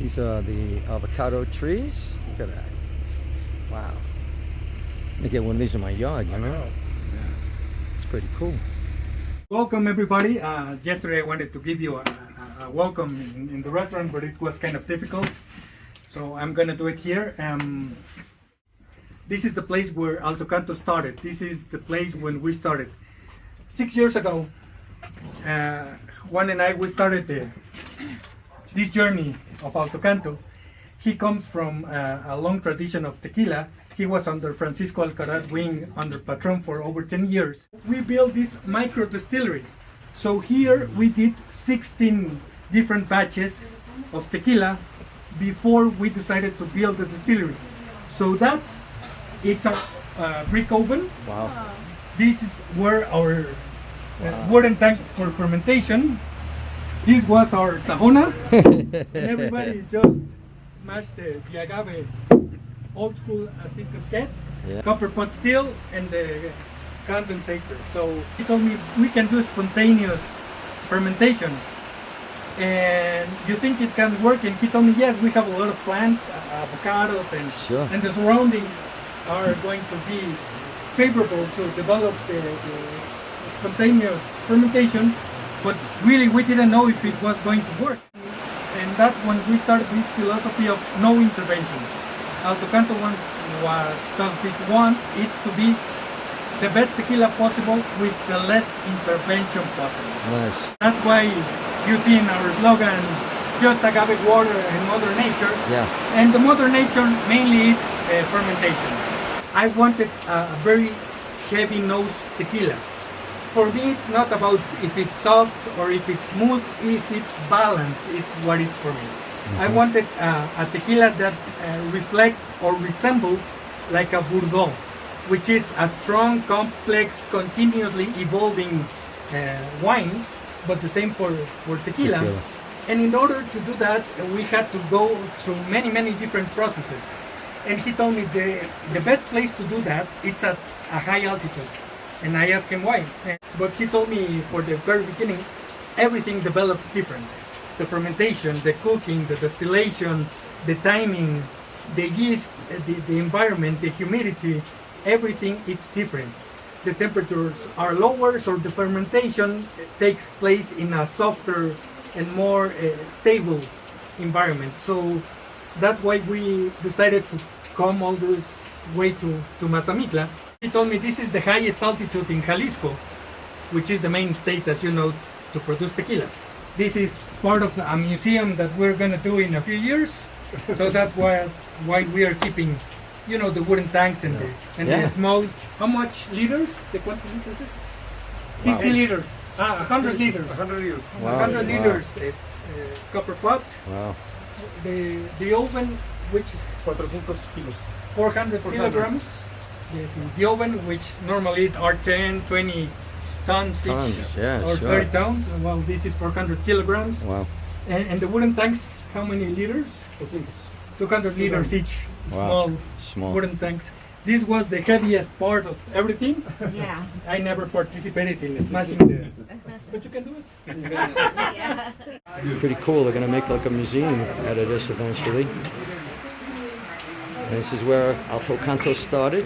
These are the avocado trees. Look at that. Wow. I'm gonna get one of these in my yard, you know? Yeah. It's pretty cool. Welcome everybody. Yesterday I wanted to give you a welcome in the restaurant, but it was kind of difficult. So I'm gonna do it here. This is the place where Alto Canto started. This is the place when we started. 6 years ago, Juan and I, we started this journey of Alto Canto. He comes from a long tradition of tequila. He was under Francisco Alcaraz wing under Patron for over 10 years. We built this micro distillery. So here we did 16 different batches of tequila before we decided to build the distillery. So it's a brick oven. Wow. This is where our wooden tanks for fermentation. This was our tahona. And everybody just smashed the agave, old school acetic copper pot still, and the condensator. So he told me we can do spontaneous fermentation. And you think it can work? And he told me yes, we have a lot of plants, avocados, and the surroundings are going to be favorable to develop the spontaneous fermentation. But really we didn't know if it was going to work. And that's when we started this philosophy of no intervention. Alto Canto what does it want? It's to be the best tequila possible with the less intervention possible. Nice. That's why you see in our slogan, just agave water and Mother Nature. Yeah. And the Mother Nature, mainly it's fermentation. I wanted a very heavy nose tequila. For me, it's not about if it's soft or if it's smooth, if it's balanced, it's what it's for me. I wanted a tequila that reflects or resembles like a Bordeaux, which is a strong, complex, continuously evolving wine, but the same for tequila. And in order to do that, we had to go through many different processes. And he told me the best place to do that, it's at a high altitude. And I asked him why. But he told me for the very beginning, everything develops different. The fermentation, the cooking, the distillation, the timing, the yeast, the environment, the humidity, everything is different. The temperatures are lower, so the fermentation takes place in a softer and more stable environment. So that's why we decided to come all this way to Mazamitla. He told me this is the highest altitude in Jalisco, which is the main state, as you know, to produce tequila. This is part of a museum that we're going to do in a few years. So that's why we are keeping, you know, the wooden tanks and the small. How much liters? The quantity liters? 50 liters. 100 liters. 100 liters. Wow. 100 liters is copper pot. Wow. The oven, which 400 kilos. 400 kilograms. The oven, which normally are 10, 20 tons each, or 30 tons. Well, this is 400 kilograms. Wow. And the wooden tanks, how many liters? 200 liters each. Wow. Small wooden tanks. This was the heaviest part of everything. Yeah. I never participated in smashing but you can do it. Yeah. Pretty cool. They're gonna make like a museum out of this eventually. And this is where Alto Canto started.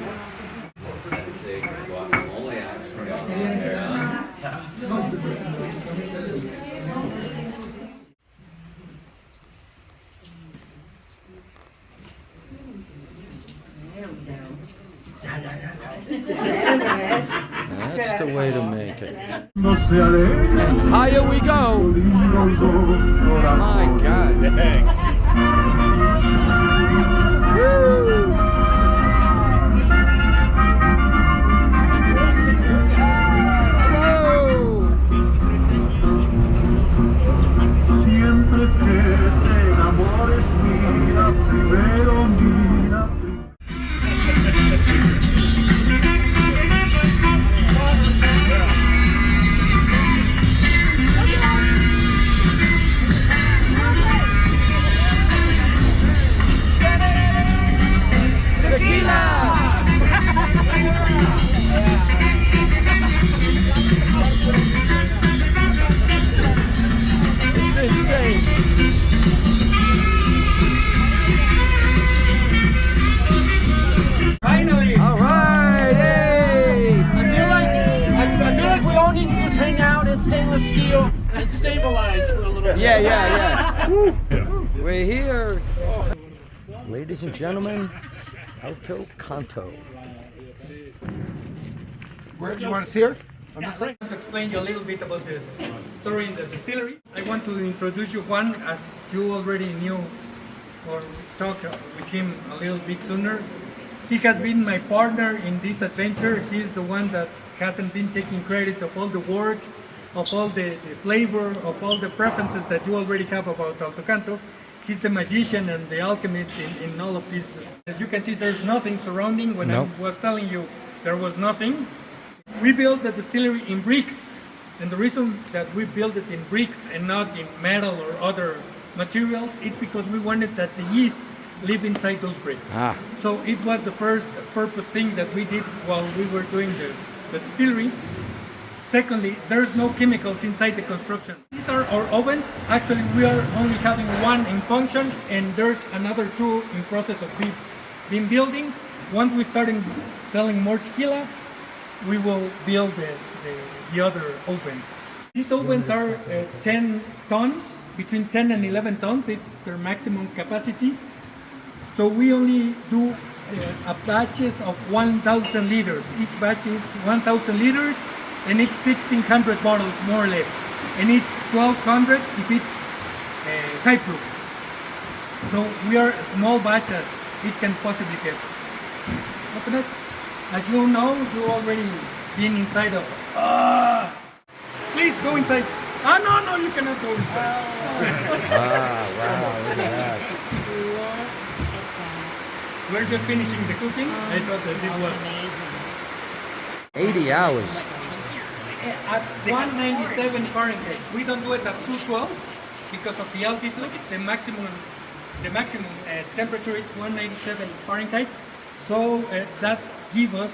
That's the way to make it. And higher we go. My God. Woo! stabilize for a little bit. Yeah. Woo. We're here. Ladies and gentlemen, Alto Canto. Where do you want us here? On this side? I want to explain you a little bit about the story in the distillery. I want to introduce you Juan, as you already knew or talked with him a little bit sooner. He has been my partner in this adventure. He's the one that hasn't been taking credit of all the work, of all the flavor, of all the preferences that you already have about Alto Canto. He's the magician and the alchemist in all of this. As you can see, there's nothing surrounding. When I was telling you there was nothing, we built the distillery in bricks. And the reason that we built it in bricks and not in metal or other materials, it's because we wanted that the yeast live inside those bricks. So it was the first purpose thing that we did while we were doing the distillery. Secondly, there's no chemicals inside the construction. These are our ovens. Actually, we are only having one in function, and there's another two in process of being building. Once we start selling more tequila, we will build the other ovens. These ovens are 10 tons, between 10 and 11 tons. It's their maximum capacity. So we only do batches of 1,000 liters. Each batch is 1,000 liters. And it's 1,600 bottles, more or less. And it's 1,200 if it's high proof. So we are as small batch as it can possibly get. Open it. As you know, you already been inside of. Please go inside. No, you cannot go inside. Wow, look at that. We're just finishing the cooking. I thought that it was 80 hours. at 197 Fahrenheit. We don't do it at 212 because of the altitude. The maximum temperature is 197 Fahrenheit. So that gives us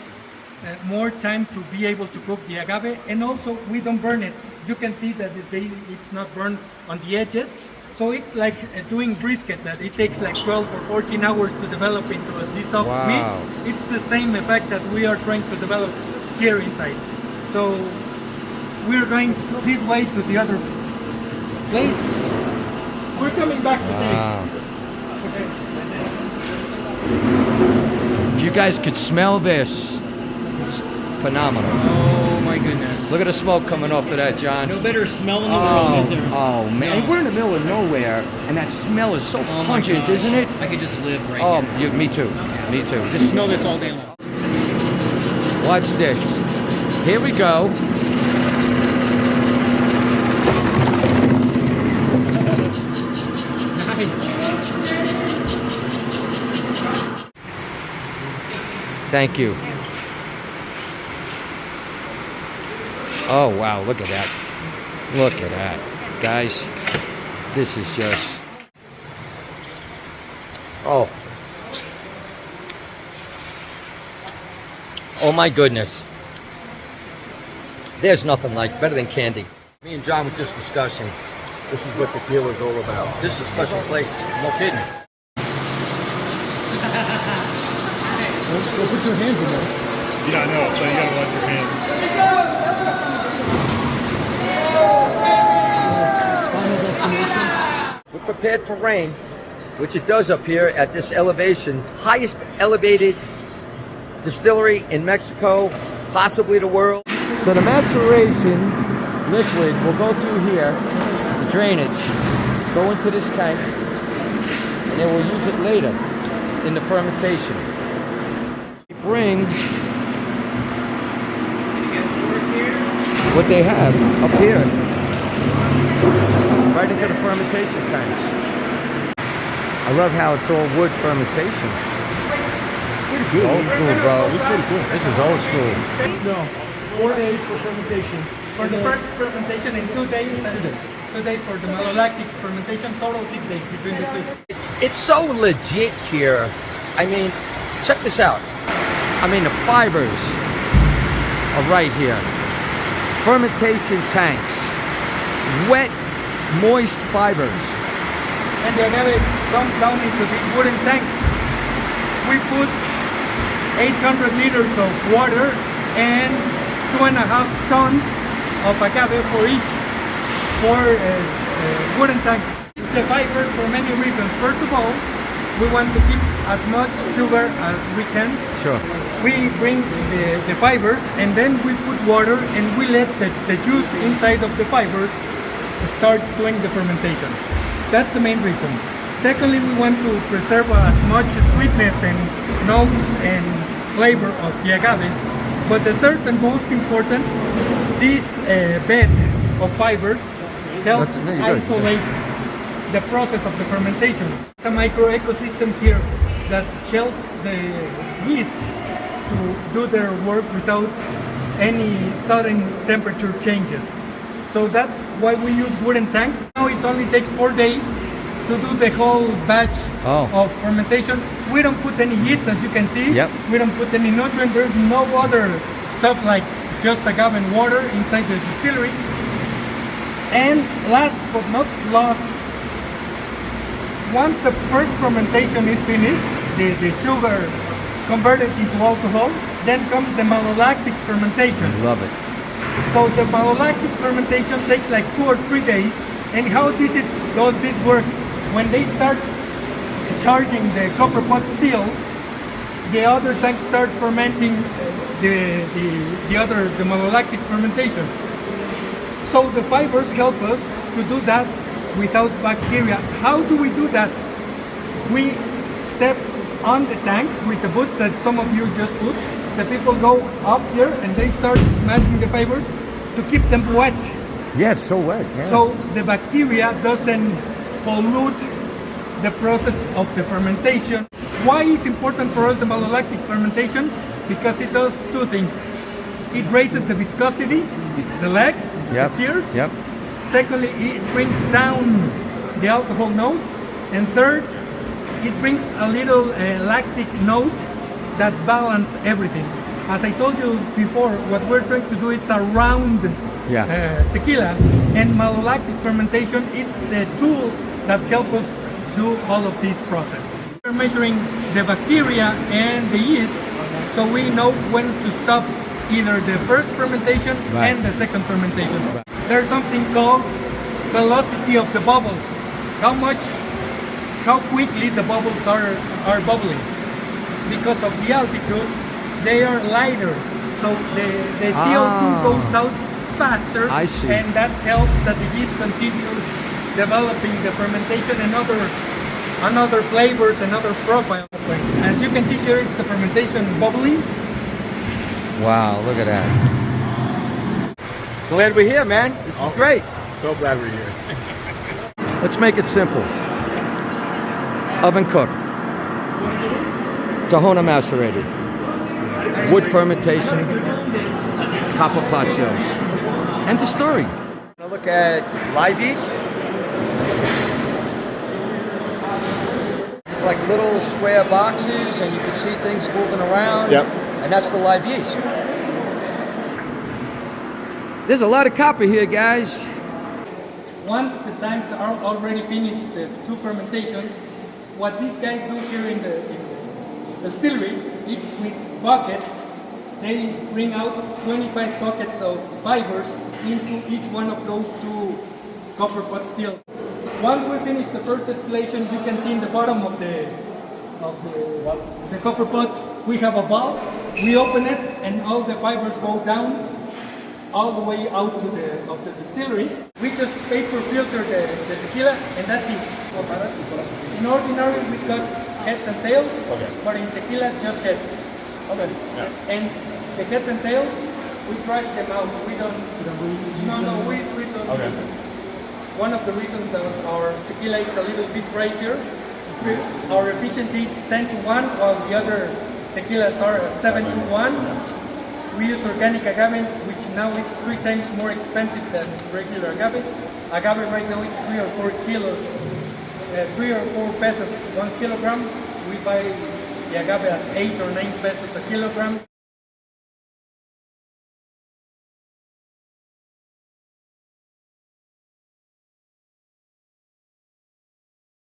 more time to be able to cook the agave, and also we don't burn it. You can see that it's not burned on the edges. So it's like doing brisket, that it takes like 12 or 14 hours to develop into this soft meat. It's the same effect that we are trying to develop here inside. So we're going this way to the other place. We're coming back today. If you guys could smell this, it's phenomenal. Oh my goodness. Look at the smoke coming off of that, John. No better smell in the world, is there? Oh man, we're in the middle of nowhere, and that smell is so pungent, isn't it? I could just live right here. Me too. Me too. Just smell this all day long. Watch this. Here we go. Thank you. Oh wow, look at that. Look at that. Guys, this is just... Oh my goodness. There's nothing better than candy. Me and John were just discussing. This is what tequila is all about. This is a special place. No kidding. Don't put your hands in there. Yeah, I know. So you gotta watch your hands. Final destination. We're prepared for rain, which it does up here at this elevation. Highest elevated distillery in Mexico, possibly the world. So the maceration liquid will go through here, the drainage, go into this tank, and then we'll use it later in the fermentation. Bring what they have up here, right into the fermentation tanks. I love how it's all wood fermentation. It's pretty good. Old school, bro. It's pretty cool. This is old school. No, 4 days for fermentation. For the first fermentation in 2 days, 2 days for the malolactic fermentation, total 6 days between the two. It's so legit here. I mean, check this out. I mean, the fibers are right here. Fermentation tanks. Wet, moist fibers. And the agave comes down into these wooden tanks. We put 800 liters of water and 2.5 tons of agave for each. wooden tanks. The fibers for many reasons. First of all, we want to keep as much sugar as we can. Sure. We bring the fibers and then we put water and we let the juice inside of the fibers start doing the fermentation. That's the main reason. Secondly, we want to preserve as much sweetness and notes and flavor of the agave. But the third and most important, this bed of fibers helps isolate the process of the fermentation. It's a micro ecosystem here that helps the yeast to do their work without any sudden temperature changes. So that's why we use wooden tanks. Now it only takes 4 days to do the whole batch of fermentation. We don't put any yeast, as you can see. Yep. We don't put any nutrient. There's no other stuff like just agave and water inside the distillery. And last but not least, once the first fermentation is finished, the sugar converted into alcohol, then comes the malolactic fermentation. Love it. So the malolactic fermentation takes like 2 or 3 days. And how does this work? When they start charging the copper pot stills, the other tanks start fermenting the malolactic fermentation. So the fibers help us to do that without bacteria. How do we do that? We step on the tanks with the boots that some of you just put. The people go up here and they start smashing the fibers to keep them wet. Yeah, it's so wet. Yeah. So the bacteria doesn't pollute the process of the fermentation. Why is important for us the malolactic fermentation? Because it does 2 things. It raises the viscosity, the legs, the tears. Yep. Secondly, it brings down the alcohol note. And third, it brings a little lactic note that balance everything. As I told you before, what we're trying to do, it's a round tequila, and malolactic fermentation, it's the tool that helps us do all of this process. We're measuring the bacteria and the yeast, so we know when to stop either the first fermentation and the second fermentation. There's something called velocity of the bubbles. How quickly the bubbles are bubbling. Because of the altitude, they are lighter, so the CO2 goes out faster. I see. And that helps that the yeast continues developing the fermentation and other flavors and other profiles. As you can see here, it's the fermentation bubbling. Wow, look at that. Glad we're here, man. This is great. So glad we're here. Let's make it simple. Oven cooked. Tahona macerated. Wood fermentation. Copper pot shells. End of story. Look at live yeast. It's like little square boxes and you can see things moving around. Yep. And that's the live yeast. There's a lot of copper here, guys. Once the tanks are already finished, the 2 fermentations, what these guys do here in the distillery, it's with buckets. They bring out 25 buckets of fibers into each one of those 2 copper pot stills. Once we finish the first distillation, you can see in the bottom of the copper pots, we have a valve. We open it and all the fibers go down all the way out to the distillery. We just paper filter the tequila and that's it. In ordinary we got heads and tails, but in tequila just heads. And the heads and tails, we trash them out. We don't use them. One of the reasons that our tequila is a little bit pricier, our efficiency is 10-1, while the other tequilas are 7-1. We use organic agave, which now it's 3 times more expensive than regular agave. Agave right now it's 3 or 4 kilos, 3 or 4 pesos 1 kilogram. We buy the agave at 8 or 9 pesos a kilogram.